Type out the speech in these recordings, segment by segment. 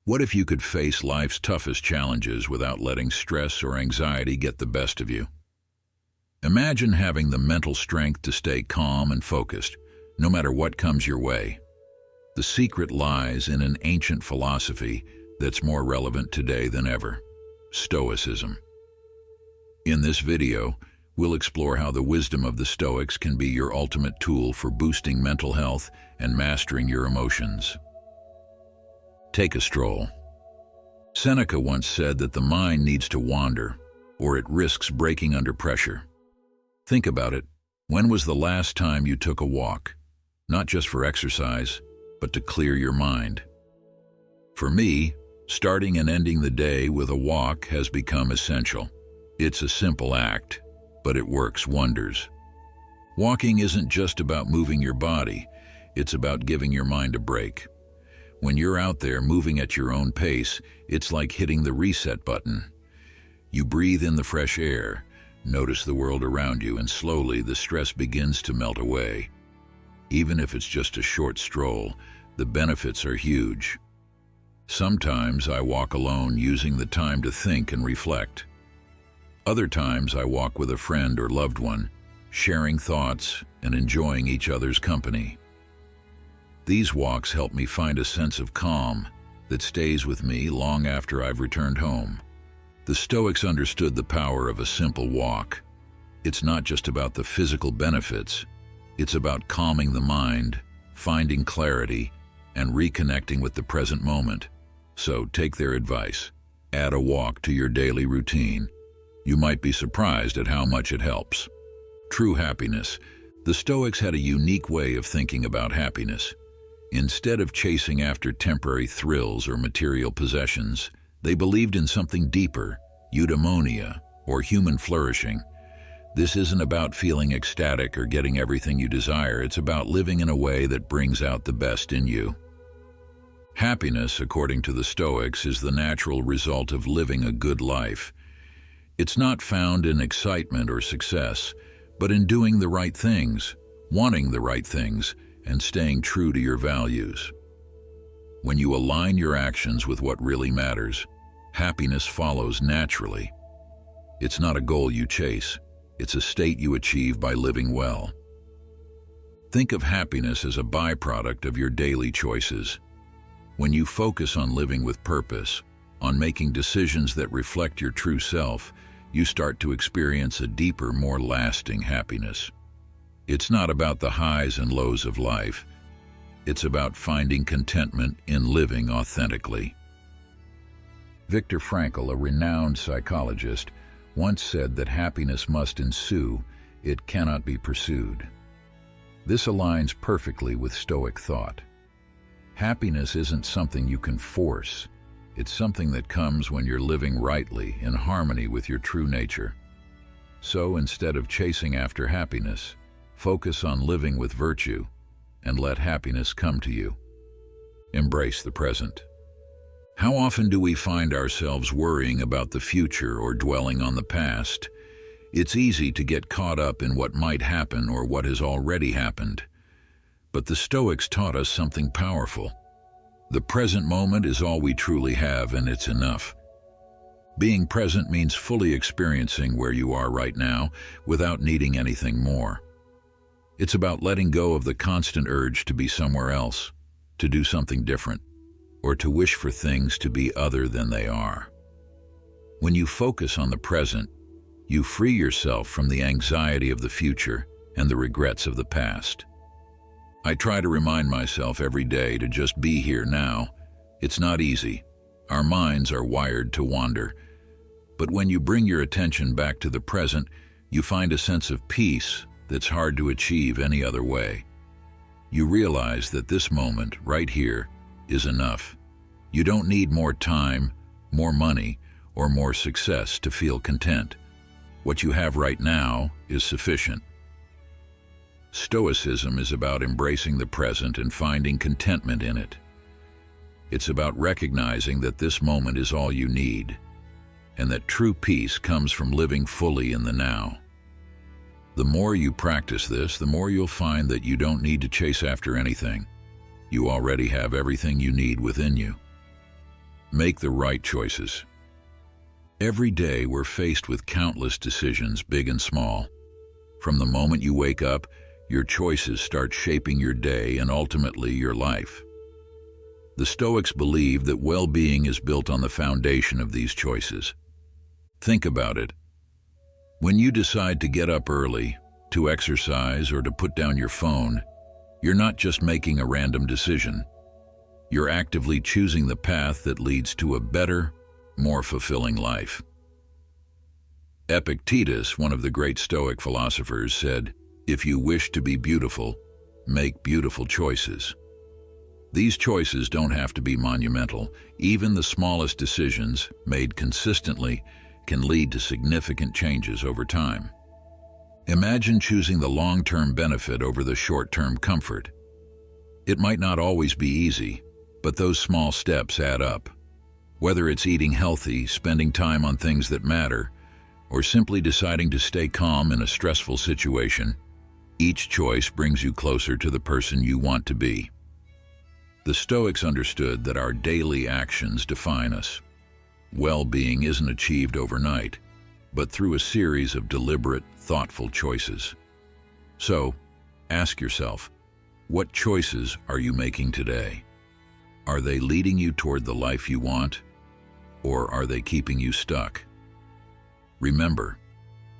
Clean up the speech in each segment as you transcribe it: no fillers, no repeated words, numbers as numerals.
What if you could face life's toughest challenges without letting stress or anxiety get the best of you? Imagine having the mental strength to stay calm and focused, no matter what comes your way. The secret lies in an ancient philosophy that's more relevant today than ever: Stoicism. In this video, we'll explore how the wisdom of the Stoics can be your ultimate tool for boosting mental health and mastering your emotions. Take a stroll. Seneca once said that the mind needs to wander, or it risks breaking under pressure. Think about it. When was the last time you took a walk? Not just for exercise, but to clear your mind. For me, starting and ending the day with a walk has become essential. It's a simple act, but it works wonders. Walking isn't just about moving your body, it's about giving your mind a break. When you're out there moving at your own pace, it's like hitting the reset button. You breathe in the fresh air, notice the world around you, and slowly the stress begins to melt away. Even if it's just a short stroll, the benefits are huge. Sometimes I walk alone, using the time to think and reflect. Other times I walk with a friend or loved one, sharing thoughts and enjoying each other's company. These walks help me find a sense of calm that stays with me long after I've returned home. The Stoics understood the power of a simple walk. It's not just about the physical benefits, it's about calming the mind, finding clarity, and reconnecting with the present moment. So take their advice. Add a walk to your daily routine. You might be surprised at how much it helps. True happiness. The Stoics had a unique way of thinking about happiness. Instead of chasing after temporary thrills or material possessions, they believed in something deeper: eudaimonia, or human flourishing. This isn't about feeling ecstatic or getting everything you desire, it's about living in a way that brings out the best in you. Happiness, according to the Stoics, is the natural result of living a good life. It's not found in excitement or success, but in doing the right things, wanting the right things, and staying true to your values. When you align your actions with what really matters, happiness follows naturally. It's not a goal you chase, it's a state you achieve by living well. Think of happiness as a byproduct of your daily choices. When you focus on living with purpose, on making decisions that reflect your true self, you start to experience a deeper, more lasting happiness. It's not about the highs and lows of life. It's about finding contentment in living authentically. Viktor Frankl, a renowned psychologist, once said that happiness must ensue, it cannot be pursued. This aligns perfectly with Stoic thought. Happiness isn't something you can force. It's something that comes when you're living rightly, in harmony with your true nature. So instead of chasing after happiness, focus on living with virtue and let happiness come to you. Embrace the present. How often do we find ourselves worrying about the future or dwelling on the past? It's easy to get caught up in what might happen or what has already happened. But the Stoics taught us something powerful. The present moment is all we truly have, and it's enough. Being present means fully experiencing where you are right now without needing anything more. It's about letting go of the constant urge to be somewhere else, to do something different, or to wish for things to be other than they are. When you focus on the present, you free yourself from the anxiety of the future and the regrets of the past. I try to remind myself every day to just be here now. It's not easy. Our minds are wired to wander. But when you bring your attention back to the present, you find a sense of peace that's hard to achieve any other way. You realize that this moment, right here, is enough. You don't need more time, more money, or more success to feel content. What you have right now is sufficient. Stoicism is about embracing the present and finding contentment in it. It's about recognizing that this moment is all you need, and that true peace comes from living fully in the now. The more you practice this, the more you'll find that you don't need to chase after anything. You already have everything you need within you. Make the right choices. Every day we're faced with countless decisions, big and small. From the moment you wake up, your choices start shaping your day and ultimately your life. The Stoics believe that well-being is built on the foundation of these choices. Think about it. When you decide to get up early, to exercise, or to put down your phone, you're not just making a random decision. You're actively choosing the path that leads to a better, more fulfilling life. Epictetus, one of the great Stoic philosophers, said, "If you wish to be beautiful, make beautiful choices." These choices don't have to be monumental. Even the smallest decisions, made consistently, can lead to significant changes over time. Imagine choosing the long-term benefit over the short-term comfort. It might not always be easy, but those small steps add up. Whether it's eating healthy, spending time on things that matter, or simply deciding to stay calm in a stressful situation, each choice brings you closer to the person you want to be. The Stoics understood that our daily actions define us. Well-being isn't achieved overnight, but through a series of deliberate, thoughtful choices. So, ask yourself, what choices are you making today? Are they leading you toward the life you want, or are they keeping you stuck? Remember,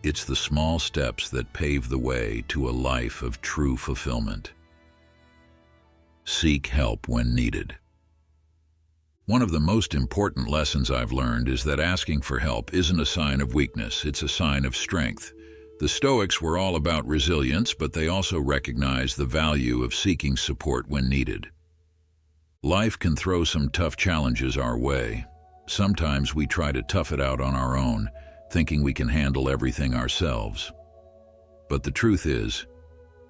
it's the small steps that pave the way to a life of true fulfillment. Seek help when needed. One of the most important lessons I've learned is that asking for help isn't a sign of weakness, it's a sign of strength. The Stoics were all about resilience, but they also recognized the value of seeking support when needed. Life can throw some tough challenges our way. Sometimes we try to tough it out on our own, thinking we can handle everything ourselves. But the truth is,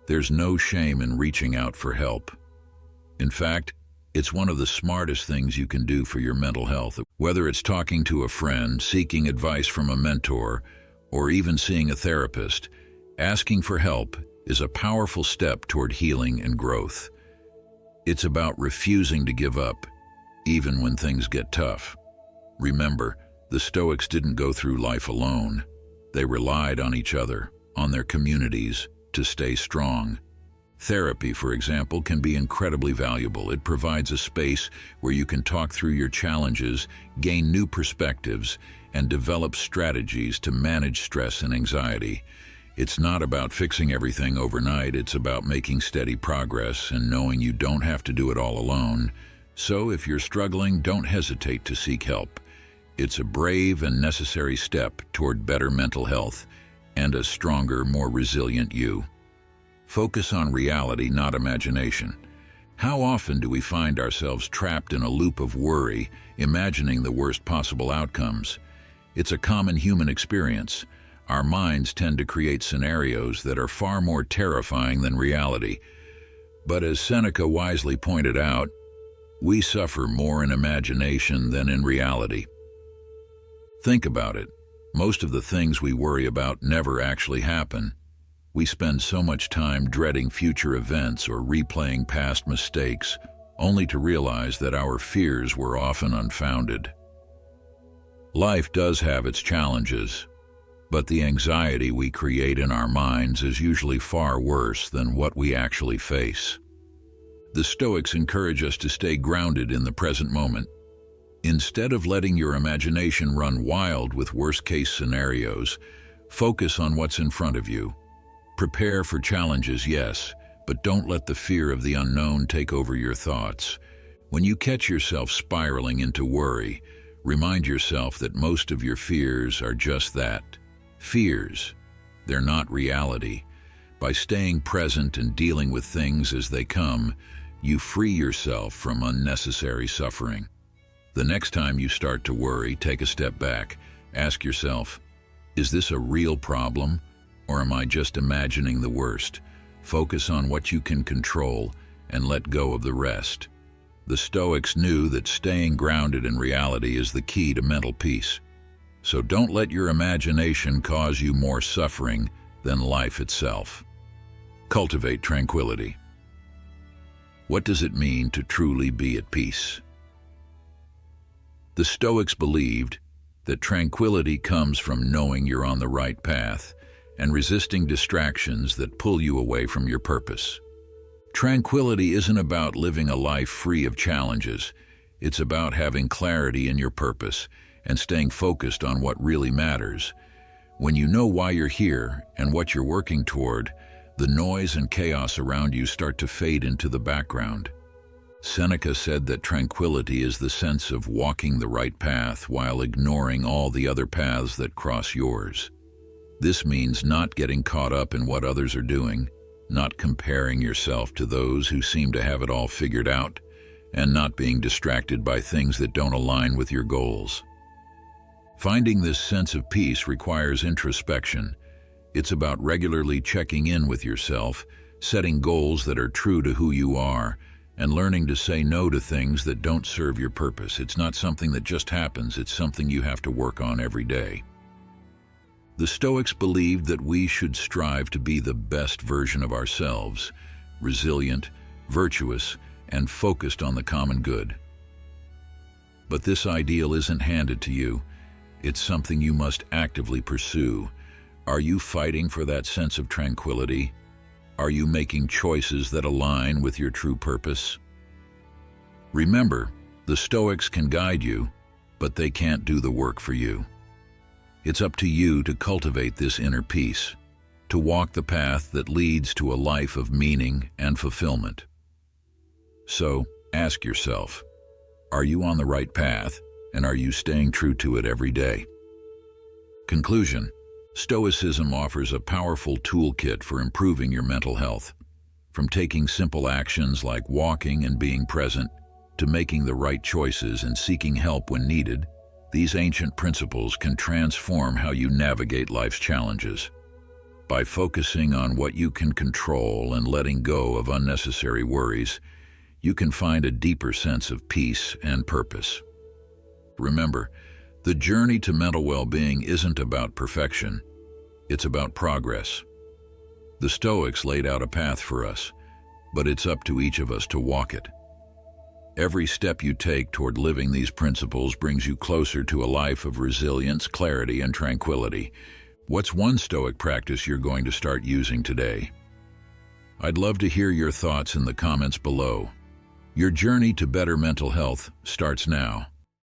there's no shame in reaching out for help. In fact, it's one of the smartest things you can do for your mental health. Whether it's talking to a friend, seeking advice from a mentor, or even seeing a therapist, asking for help is a powerful step toward healing and growth. It's about refusing to give up, even when things get tough. Remember, the Stoics didn't go through life alone. They relied on each other, on their communities, to stay strong. Therapy, for example, can be incredibly valuable. It provides a space where you can talk through your challenges, gain new perspectives, and develop strategies to manage stress and anxiety. It's not about fixing everything overnight. It's about making steady progress and knowing you don't have to do it all alone. So if you're struggling, don't hesitate to seek help. It's a brave and necessary step toward better mental health and a stronger, more resilient you. Focus on reality, not imagination. How often do we find ourselves trapped in a loop of worry, imagining the worst possible outcomes? It's a common human experience. Our minds tend to create scenarios that are far more terrifying than reality. But as Seneca wisely pointed out, we suffer more in imagination than in reality. Think about it. Most of the things we worry about never actually happen. We spend so much time dreading future events or replaying past mistakes, only to realize that our fears were often unfounded. Life does have its challenges, but the anxiety we create in our minds is usually far worse than what we actually face. The Stoics encourage us to stay grounded in the present moment. Instead of letting your imagination run wild with worst-case scenarios, focus on what's in front of you. Prepare for challenges, yes, but don't let the fear of the unknown take over your thoughts. When you catch yourself spiraling into worry, remind yourself that most of your fears are just that, fears. They're not reality. By staying present and dealing with things as they come, you free yourself from unnecessary suffering. The next time you start to worry, take a step back. Ask yourself, is this a real problem? Or am I just imagining the worst? Focus on what you can control and let go of the rest. The Stoics knew that staying grounded in reality is the key to mental peace. So don't let your imagination cause you more suffering than life itself. Cultivate tranquility. What does it mean to truly be at peace? The Stoics believed that tranquility comes from knowing you're on the right path and resisting distractions that pull you away from your purpose. Tranquility isn't about living a life free of challenges. It's about having clarity in your purpose and staying focused on what really matters. When you know why you're here and what you're working toward, the noise and chaos around you start to fade into the background. Seneca said that tranquility is the sense of walking the right path while ignoring all the other paths that cross yours. This means not getting caught up in what others are doing, not comparing yourself to those who seem to have it all figured out, and not being distracted by things that don't align with your goals. Finding this sense of peace requires introspection. It's about regularly checking in with yourself, setting goals that are true to who you are, and learning to say no to things that don't serve your purpose. It's not something that just happens, it's something you have to work on every day. The Stoics believed that we should strive to be the best version of ourselves, resilient, virtuous, and focused on the common good. But this ideal isn't handed to you. It's something you must actively pursue. Are you fighting for that sense of tranquility? Are you making choices that align with your true purpose? Remember, the Stoics can guide you, but they can't do the work for you. It's up to you to cultivate this inner peace, to walk the path that leads to a life of meaning and fulfillment. So, ask yourself, are you on the right path, and are you staying true to it every day? Conclusion: Stoicism offers a powerful toolkit for improving your mental health. From taking simple actions like walking and being present, to making the right choices and seeking help when needed, these ancient principles can transform how you navigate life's challenges. By focusing on what you can control and letting go of unnecessary worries, you can find a deeper sense of peace and purpose. Remember, the journey to mental well-being isn't about perfection. It's about progress. The Stoics laid out a path for us, but it's up to each of us to walk it. Every step you take toward living these principles brings you closer to a life of resilience, clarity, and tranquility. What's one Stoic practice you're going to start using today? I'd love to hear your thoughts in the comments below. Your journey to better mental health starts now.